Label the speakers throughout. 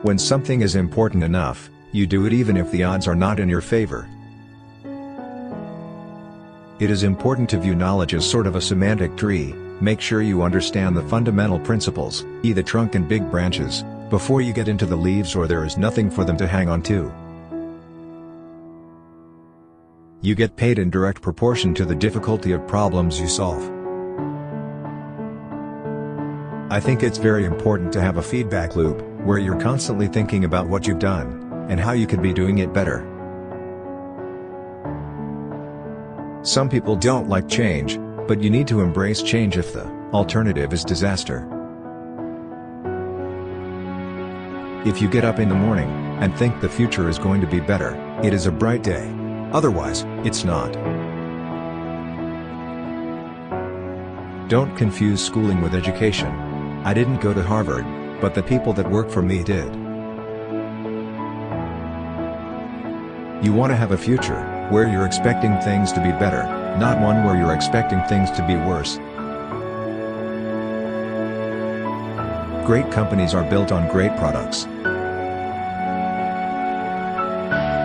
Speaker 1: When something is important enough, you do it even if the odds are not in your favor. It is important to view knowledge as sort of a semantic tree. Make sure you understand the fundamental principles, the trunk and big branches, before you get into the leaves, or there is nothing for them to hang on to. You get paid in direct proportion to the difficulty of problems you solve. I think it's very important to have a feedback loop, where you're constantly thinking about what you've done, and how you could be doing it better. Some people don't like change, but you need to embrace change if the alternative is disaster. If you get up in the morning, and think the future is going to be better, it is a bright day. Otherwise, it's not. Don't confuse schooling with education. I didn't go to Harvard, but the people that work for me did. You want to have a future where you're expecting things to be better, not one where you're expecting things to be worse. Great companies are built on great products.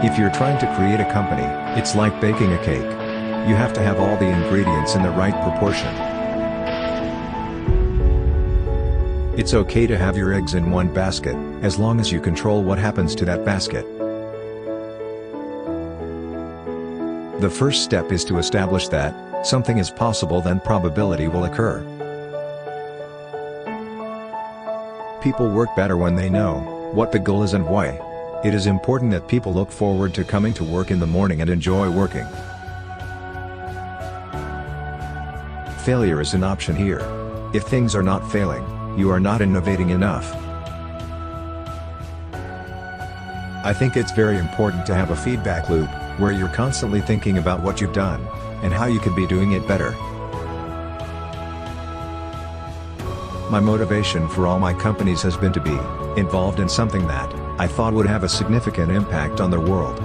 Speaker 1: If you're trying to create a company, it's like baking a cake. You have to have all the ingredients in the right proportion. It's okay to have your eggs in one basket, as long as you control what happens to that basket. The first step is to establish that something is possible, then probability will occur. People work better when they know what the goal is and why. It is important that people look forward to coming to work in the morning and enjoy working. Failure is an option here. If things are not failing, you are not innovating enough. I think it's very important to have a feedback loop, where you're constantly thinking about what you've done, and how you could be doing it better. My motivation for all my companies has been to be involved in something that I thought would have a significant impact on the world.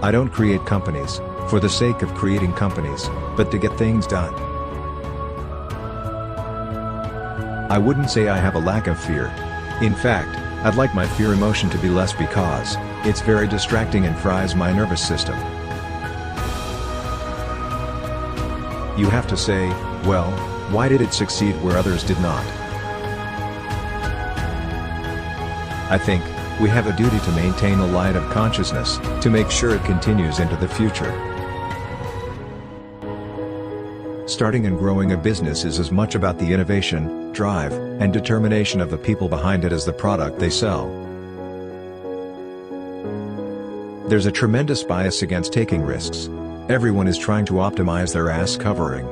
Speaker 1: I don't create companies for the sake of creating companies, but to get things done. I wouldn't say I have a lack of fear. In fact, I'd like my fear emotion to be less because it's very distracting and fries my nervous system. You have to say, well, why did it succeed where others did not? I think we have a duty to maintain the light of consciousness, to make sure it continues into the future. Starting and growing a business is as much about the innovation, drive, and determination of the people behind it as the product they sell. There's a tremendous bias against taking risks. Everyone is trying to optimize their ass covering.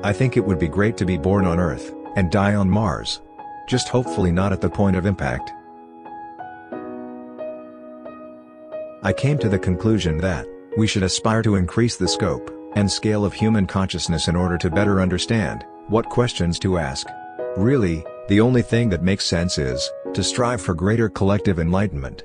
Speaker 1: I think it would be great to be born on Earth and die on Mars. Just hopefully not at the point of impact. I came to the conclusion that we should aspire to increase the scope and scale of human consciousness in order to better understand what questions to ask. Really, the only thing that makes sense is to strive for greater collective enlightenment.